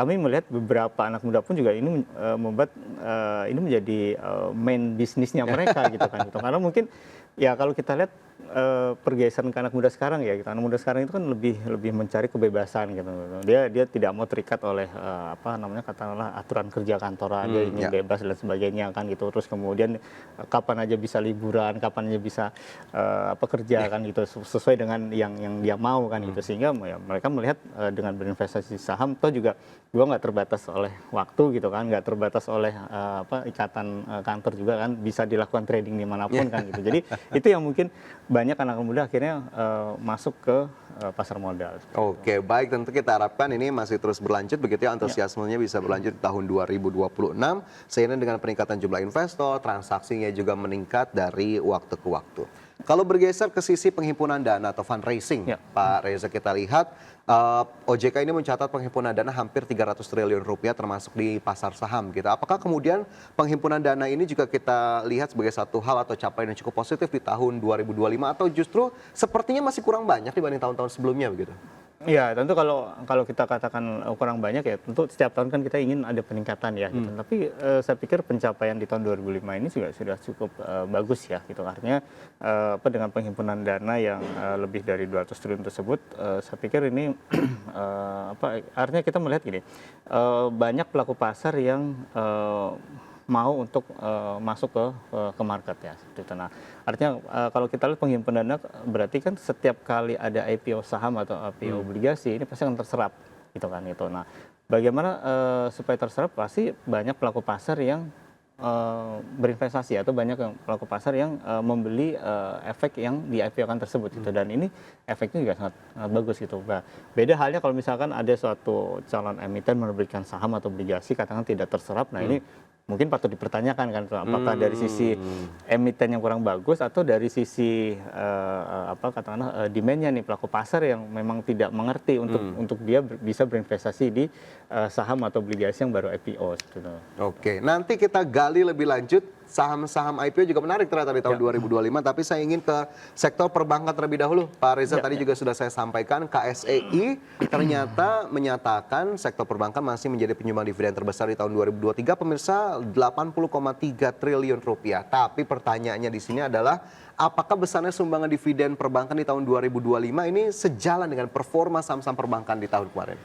kami melihat beberapa anak muda pun juga ini membuat ini menjadi main bisnisnya mereka gitu kan. Gitu. Karena mungkin ya kalau kita lihat pergeseran ke anak muda sekarang ya, gitu. Anak muda sekarang itu kan lebih mencari kebebasan gitu. Dia tidak mau terikat oleh katakanlah aturan kerja kantoran, dia ingin bebas dan sebagainya kan gitu. Terus kemudian kapan aja bisa liburan, kapan aja bisa kerja kan gitu, sesuai dengan yang dia mau kan gitu. Sehingga ya, mereka melihat dengan berinvestasi di saham toh juga nggak terbatas oleh waktu gitu kan, nggak terbatas oleh ikatan kantor juga kan, bisa dilakukan trading dimanapun kan gitu. Jadi itu yang mungkin banyak anak muda akhirnya masuk ke pasar modal. Oke, baik, tentu kita harapkan ini masih terus berlanjut begitu ya, antusiasmenya bisa berlanjut di tahun 2026 seiring dengan peningkatan jumlah investor, transaksinya juga meningkat dari waktu ke waktu. Kalau bergeser ke sisi penghimpunan dana atau fundraising, Pak Reza, kita lihat OJK ini mencatat penghimpunan dana hampir 300 triliun rupiah termasuk di pasar saham gitu. Apakah kemudian penghimpunan dana ini juga kita lihat sebagai satu hal atau capaian yang cukup positif di tahun 2025 atau justru sepertinya masih kurang banyak dibanding tahun-tahun sebelumnya begitu? Ya, tentu kalau kita katakan kurang banyak ya, tentu setiap tahun kan kita ingin ada peningkatan ya. Gitu. Tapi saya pikir pencapaian di tahun 2005 ini juga sudah cukup bagus ya. Gitu. Artinya dengan penghimpunan dana yang lebih dari 200 triliun tersebut, saya pikir ini artinya kita melihat gini, banyak pelaku pasar yang mau untuk masuk ke market ya. Gitu. Nah, artinya kalau kita lihat penghimpunan dana berarti kan setiap kali ada IPO saham atau IPO obligasi ini pasti akan terserap gitu kan itu. Nah, bagaimana supaya terserap, pasti banyak pelaku pasar yang berinvestasi atau banyak pelaku pasar yang membeli efek yang di IPO-kan tersebut gitu. Dan ini efeknya juga sangat bagus gitu. Nah, beda halnya kalau misalkan ada suatu calon emiten memberikan saham atau obligasi katakan tidak terserap. Nah, ini mungkin patut dipertanyakan kan, apakah dari sisi emiten yang kurang bagus atau dari sisi katakanlah demand-nya nih, pelaku pasar yang memang tidak mengerti untuk dia bisa berinvestasi di saham atau obligasi yang baru IPO. Gitu. Oke, nanti kita gali lebih lanjut. Saham-saham IPO juga menarik ternyata di tahun 2025, tapi saya ingin ke sektor perbankan terlebih dahulu. Pak Reza tadi juga sudah saya sampaikan, KSEI ternyata menyatakan sektor perbankan masih menjadi penyumbang dividen terbesar di tahun 2023, pemirsa, 80,3 triliun rupiah. Tapi pertanyaannya di sini adalah, apakah besarnya sumbangan dividen perbankan di tahun 2025 ini sejalan dengan performa saham-saham perbankan di tahun kemarin?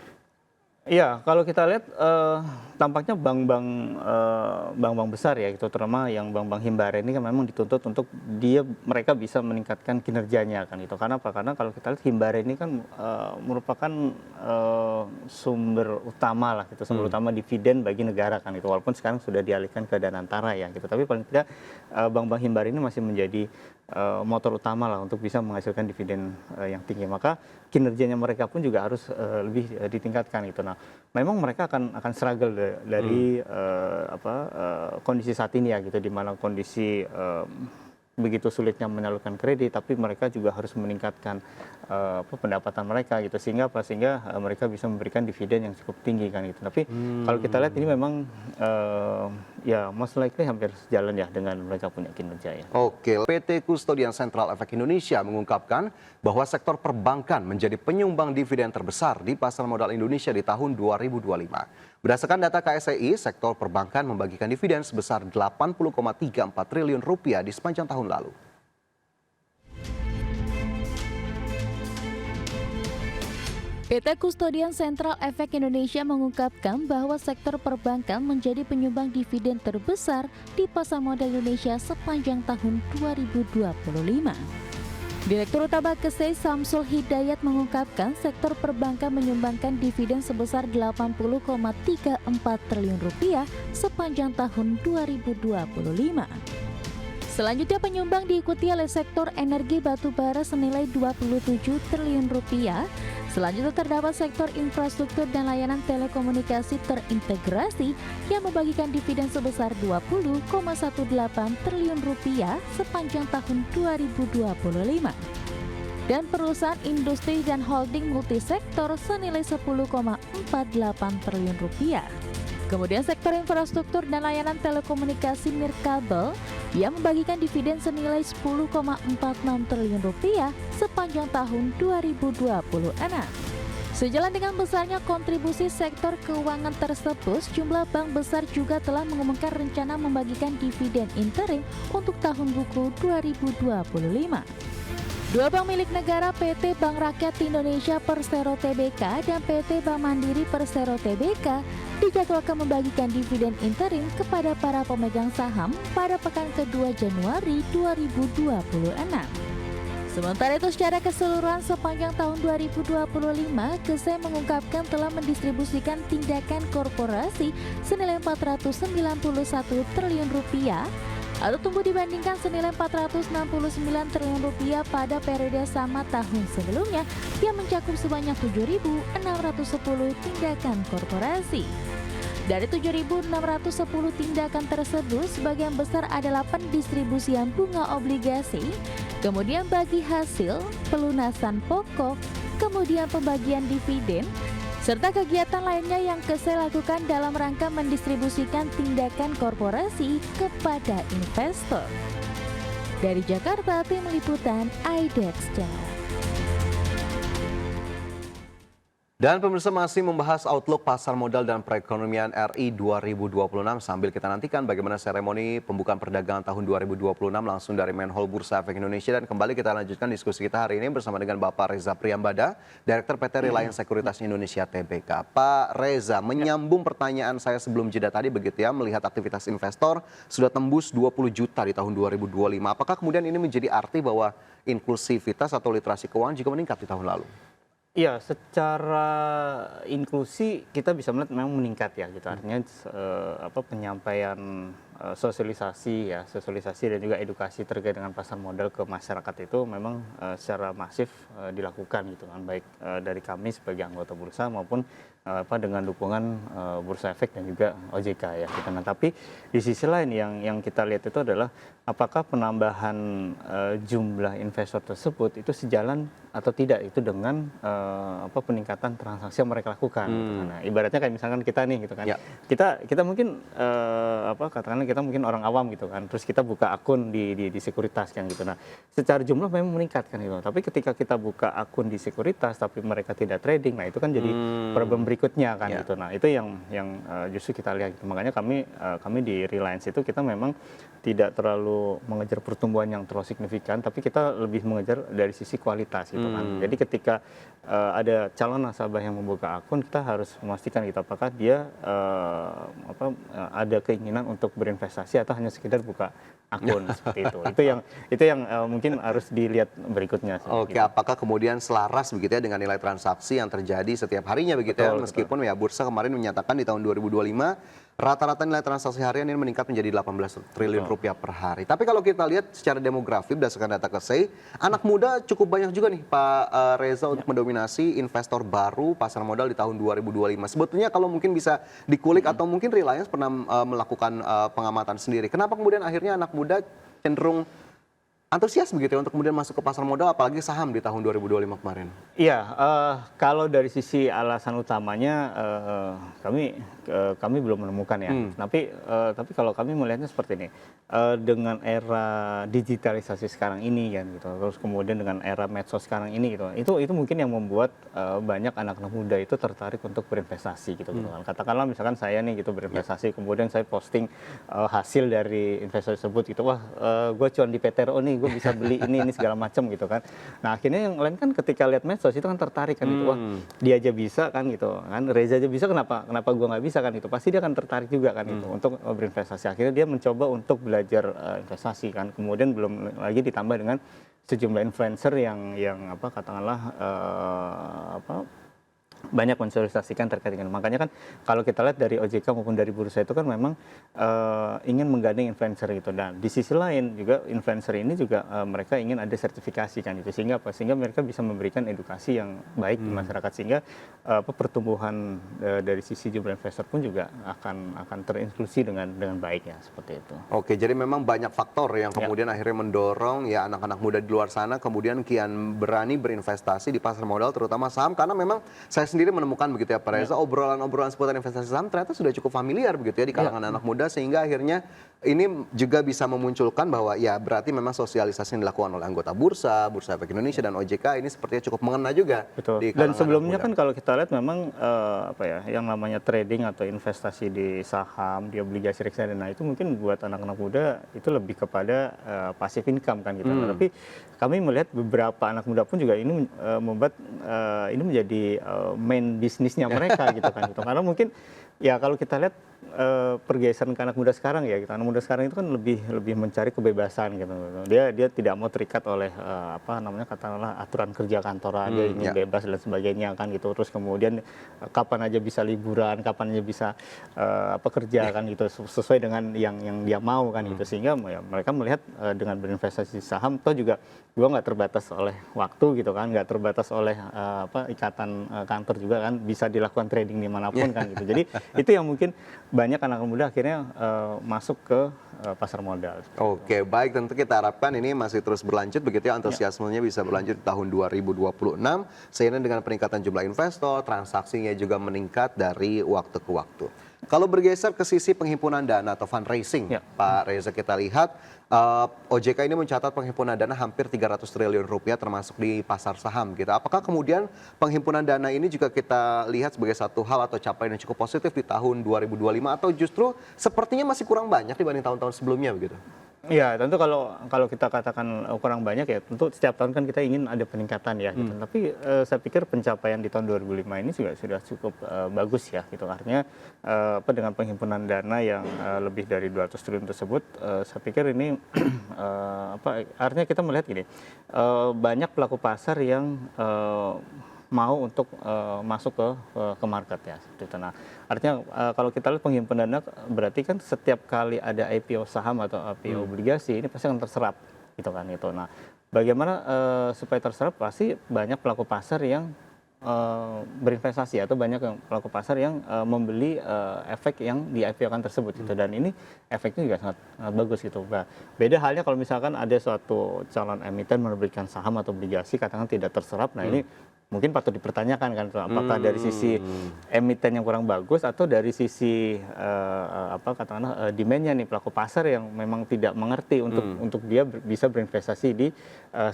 Iya, kalau kita lihat tampaknya bank-bank besar ya, gitu, terutama yang bank-bank himbara ini kan memang dituntut untuk mereka bisa meningkatkan kinerjanya kan itu. Karena apa? Karena kalau kita lihat himbara ini kan merupakan sumber utama lah, gitu, sumber utama dividen bagi negara kan itu. Walaupun sekarang sudah dialihkan ke Danantara ya, gitu. Tapi paling tidak bank-bank himbara ini masih menjadi motor utama lah untuk bisa menghasilkan dividen yang tinggi. Maka kinerjanya mereka pun juga harus lebih ditingkatkan gitu. Nah, memang mereka akan struggle dari kondisi saat ini ya gitu, di mana kondisi begitu sulitnya menyalurkan kredit, tapi mereka juga harus meningkatkan pendapatan mereka gitu, sehingga mereka bisa memberikan dividen yang cukup tinggi kan gitu. Tapi kalau kita lihat ini memang ya most likely hampir sejalan ya dengan mereka punya kinerja ya. Oke, PT Custodian Central Efek Indonesia mengungkapkan bahwa sektor perbankan menjadi penyumbang dividen terbesar di pasar modal Indonesia di tahun 2025. Berdasarkan data KSEI, sektor perbankan membagikan dividen sebesar 80,34 triliun rupiah di sepanjang tahun lalu. PT Custodian Central Efek Indonesia mengungkapkan bahwa sektor perbankan menjadi penyumbang dividen terbesar di pasar modal Indonesia sepanjang tahun 2025. Direktur Utama KSEI Samsul Hidayat mengungkapkan sektor perbankan menyumbangkan dividen sebesar 80,34 triliun rupiah sepanjang tahun 2025. Selanjutnya penyumbang diikuti oleh sektor energi batubara senilai 27 triliun rupiah. Selanjutnya terdapat sektor infrastruktur dan layanan telekomunikasi terintegrasi yang membagikan dividen sebesar 20,18 triliun rupiah sepanjang tahun 2025. Dan perusahaan industri dan holding multisektor senilai 10,48 triliun rupiah. Kemudian sektor infrastruktur dan layanan telekomunikasi Nirkabel yang membagikan dividen senilai 10,46 triliun rupiah sepanjang tahun 2026. Sejalan dengan besarnya kontribusi sektor keuangan tersebut, sejumlah bank besar juga telah mengumumkan rencana membagikan dividen interim untuk tahun buku 2025. Dua bank milik negara, PT Bank Rakyat Indonesia Persero Tbk dan PT Bank Mandiri Persero Tbk, dijadwalkan membagikan dividen interim kepada para pemegang saham pada pekan kedua Januari 2026. Sementara itu, secara keseluruhan sepanjang tahun 2025, KSE mengungkapkan telah mendistribusikan tindakan korporasi senilai 491 triliun rupiah atau tumbuh dibandingkan senilai 469 triliun rupiah pada periode sama tahun sebelumnya yang mencakup sebanyak 7.610 tindakan korporasi. Dari 7.610 tindakan tersebut, sebagian besar adalah pendistribusian bunga obligasi, kemudian bagi hasil, pelunasan pokok, kemudian pembagian dividen, serta kegiatan lainnya yang KSE lakukan dalam rangka mendistribusikan tindakan korporasi kepada investor. Dari Jakarta, tim liputan IDEX Channel. Dan pemirsa masih membahas outlook pasar modal dan perekonomian RI 2026 sambil kita nantikan bagaimana seremoni pembukaan perdagangan tahun 2026 langsung dari Menhol Bursa Efek Indonesia. Dan kembali kita lanjutkan diskusi kita hari ini bersama dengan Bapak Reza Priyambada, Direktur PT Reliance Sekuritas Indonesia Tbk. Pak Reza, menyambung pertanyaan saya sebelum jeda tadi begitu ya, melihat aktivitas investor sudah tembus 20 juta di tahun 2025. Apakah kemudian ini menjadi arti bahwa inklusivitas atau literasi keuangan juga meningkat di tahun lalu? Iya, secara inklusi kita bisa melihat memang meningkat ya gitu. Artinya penyampaian sosialisasi dan juga edukasi terkait dengan pasar modal ke masyarakat itu memang secara masif dilakukan gitu kan, baik dari kami sebagai anggota bursa maupun dengan dukungan Bursa Efek dan juga OJK ya gitu. Nah, tapi di sisi lain yang kita lihat itu adalah apakah penambahan jumlah investor tersebut itu sejalan atau tidak itu dengan peningkatan transaksi yang mereka lakukan. Gitu. Nah, ibaratnya kayak misalkan kita nih gitu kan. Ya. Kita mungkin katakanlah kita mungkin orang awam gitu kan. Terus kita buka akun di sekuritas kan gitu. Nah, secara jumlah memang meningkat kan gitu. Tapi ketika kita buka akun di sekuritas tapi mereka tidak trading, nah itu kan jadi problem berikutnya kan gitu. Nah, itu yang justru kita lihat gitu. Makanya kami di Reliance itu kita memang tidak terlalu mengejar pertumbuhan yang terlalu signifikan, tapi kita lebih mengejar dari sisi kualitas gitu kan. Jadi ketika ada calon nasabah yang membuka akun, kita harus memastikan gitu apakah dia ada keinginan untuk berinvestasi atau hanya sekedar buka akun seperti itu. Itu yang mungkin harus dilihat berikutnya. Oke, gitu. apakah kemudian selaras begitu ya dengan nilai transaksi yang terjadi setiap harinya begitu ya, meskipun ya bursa kemarin menyatakan di tahun 2025 rata-rata nilai transaksi harian ini meningkat menjadi 18 triliun rupiah per hari. Tapi kalau kita lihat secara demografi berdasarkan data KSEI, anak muda cukup banyak juga nih Pak Reza untuk mendominasi investor baru pasar modal di tahun 2025. Sebetulnya kalau mungkin bisa dikulik atau mungkin Reliance pernah melakukan pengamatan sendiri. Kenapa kemudian akhirnya anak muda cenderung antusias begitu ya untuk kemudian masuk ke pasar modal apalagi saham di tahun 2025 kemarin? Iya, kalau dari sisi alasan utamanya kami belum menemukan ya. Tapi kalau kami melihatnya seperti ini, dengan era digitalisasi sekarang ini kan gitu, terus kemudian dengan era medsos sekarang ini gitu, itu mungkin yang membuat banyak anak-anak muda itu tertarik untuk berinvestasi gitu kan. Katakanlah misalkan saya nih gitu berinvestasi, kemudian saya posting hasil dari investasi tersebut gitu, wah gue cuan di PTRO nih, gue bisa beli ini segala macam gitu kan. Nah akhirnya yang lain kan ketika lihat medsos itu kan tertarik kan gitu, wah dia aja bisa kan gitu kan, Reza aja bisa, kenapa gue nggak bisa kan itu, pasti dia akan tertarik juga kan itu untuk berinvestasi. Akhirnya dia mencoba untuk belajar investasi kan, kemudian belum lagi ditambah dengan sejumlah influencer yang katakanlah banyak mensosialisasikan terkait dengan, makanya kan kalau kita lihat dari OJK maupun dari bursa itu kan memang ingin menggandeng influencer gitu. Dan di sisi lain juga influencer ini juga mereka ingin ada sertifikasi kan itu, sehingga mereka bisa memberikan edukasi yang baik di masyarakat, sehingga pertumbuhan dari sisi jumlah investor pun juga akan terinklusi dengan baik ya, seperti itu. Oke, jadi memang banyak faktor yang kemudian akhirnya mendorong ya anak-anak muda di luar sana kemudian kian berani berinvestasi di pasar modal terutama saham, karena memang saya sendiri menemukan begitu ya Pak Reza, obrolan-obrolan seputar investasi saham ternyata sudah cukup familiar begitu ya di kalangan anak muda, sehingga akhirnya ini juga bisa memunculkan bahwa ya berarti memang sosialisasi yang dilakukan oleh anggota Bursa Efek Indonesia dan OJK ini sepertinya cukup mengena juga. Betul. Di Dan kalangan sebelumnya anak kan muda. kalau kita lihat memang apa ya, yang namanya trading atau investasi di saham, di obligasi reksadana itu mungkin buat anak-anak muda itu lebih kepada passive income kan gitu. Tapi kami melihat beberapa anak muda pun juga ini membuat ini menjadi main bisnisnya mereka gitu kan. Gitu. Karena mungkin ya kalau kita lihat pergeseran ke anak muda sekarang ya, gitu. Anak muda sekarang itu kan lebih mencari kebebasan gitu. Dia tidak mau terikat oleh apa namanya, katakanlah aturan kerja kantoran, dia ingin bebas dan sebagainya kan gitu. Terus kemudian kapan aja bisa liburan, kapan aja bisa apa kerja kan gitu, sesuai dengan yang dia mau kan gitu. Sehingga ya, mereka melihat dengan berinvestasi di saham, toh juga gua nggak terbatas oleh waktu gitu kan, nggak terbatas oleh apa ikatan kantor juga kan, bisa dilakukan trading dimanapun kan gitu. Jadi itu yang mungkin banyak anak muda akhirnya masuk ke pasar modal. Oke, baik, tentu kita harapkan ini masih terus berlanjut begitu ya, antusiasmenya bisa berlanjut di tahun 2026 seiring dengan peningkatan jumlah investor, transaksinya juga meningkat dari waktu ke waktu. Kalau bergeser ke sisi penghimpunan dana atau fundraising, Pak Reza, kita lihat OJK ini mencatat penghimpunan dana hampir 300 triliun rupiah termasuk di pasar saham gitu. Apakah kemudian penghimpunan dana ini juga kita lihat sebagai satu hal atau capaian yang cukup positif di tahun 2025 atau justru sepertinya masih kurang banyak dibanding tahun-tahun sebelumnya begitu? Ya, tentu kalau kita katakan kurang banyak ya, tentu setiap tahun kan kita ingin ada peningkatan ya gitu. Tapi saya pikir pencapaian di tahun 2005 ini juga sudah cukup bagus ya gitu. Artinya apa, dengan penghimpunan dana yang lebih dari 200 triliun tersebut, saya pikir ini apa, artinya kita melihat gini, banyak pelaku pasar yang mau untuk masuk ke market ya seperti itu. Nah, artinya kalau kita lihat penghimpunan dana berarti kan setiap kali ada IPO saham atau IPO obligasi ini pasti akan terserap gitu kan itu. Nah, bagaimana supaya terserap, pasti banyak pelaku pasar yang berinvestasi atau banyak yang pelaku pasar yang membeli efek yang di IPO-kan tersebut gitu, dan ini efeknya juga sangat bagus gitu. Nah, beda halnya kalau misalkan ada suatu calon emiten menerbitkan saham atau obligasi katakan tidak terserap, nah ini mungkin patut dipertanyakan kan, apakah dari sisi emiten yang kurang bagus atau dari sisi apa katakanlah demand-nya nih, pelaku pasar yang memang tidak mengerti untuk dia bisa berinvestasi di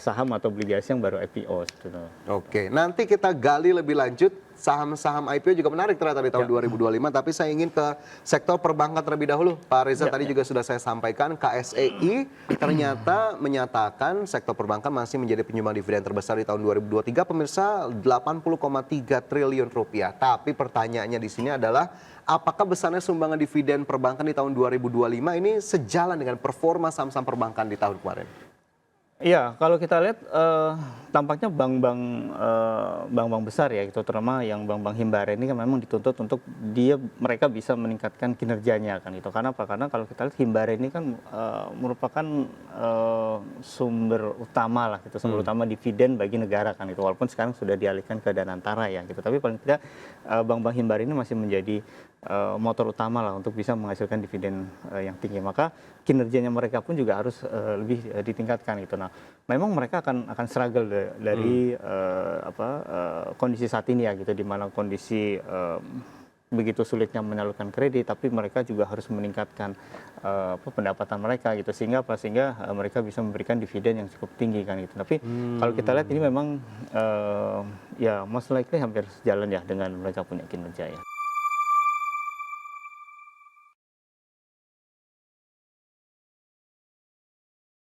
saham atau obligasi yang baru IPO gitu. Oke, nanti kita gali lebih lanjut. Saham-saham IPO juga menarik ternyata di tahun 2025, tapi saya ingin ke sektor perbankan terlebih dahulu. Pak Reza, tadi juga sudah saya sampaikan, KSEI ternyata menyatakan sektor perbankan masih menjadi penyumbang dividen terbesar di tahun 2023, pemirsa, 80,3 triliun rupiah. Tapi pertanyaannya di sini adalah, apakah besarnya sumbangan dividen perbankan di tahun 2025 ini sejalan dengan performa saham-saham perbankan di tahun kemarin? Iya, kalau kita lihat tampaknya bank-bank besar ya, gitu, terutama yang bank-bank himbara ini kan memang dituntut untuk mereka bisa meningkatkan kinerjanya kan itu. Karena apa? Karena kalau kita lihat himbara ini kan merupakan sumber utama lah gitu, sumber utama dividen bagi negara kan itu. Walaupun sekarang sudah dialihkan ke Danantara ya gitu, tapi paling tidak bank-bank himbara ini masih menjadi motor utama lah untuk bisa menghasilkan dividen yang tinggi. Maka kinerjanya mereka pun juga harus lebih ditingkatkan gitu. Nah, memang mereka akan struggle dari kondisi saat ini ya gitu, di mana kondisi begitu sulitnya menyalurkan kredit, tapi mereka juga harus meningkatkan pendapatan mereka gitu, sehingga mereka bisa memberikan dividen yang cukup tinggi kan gitu. Tapi kalau kita lihat ini memang ya most likely hampir sejalan ya dengan mereka punya kinerja ya.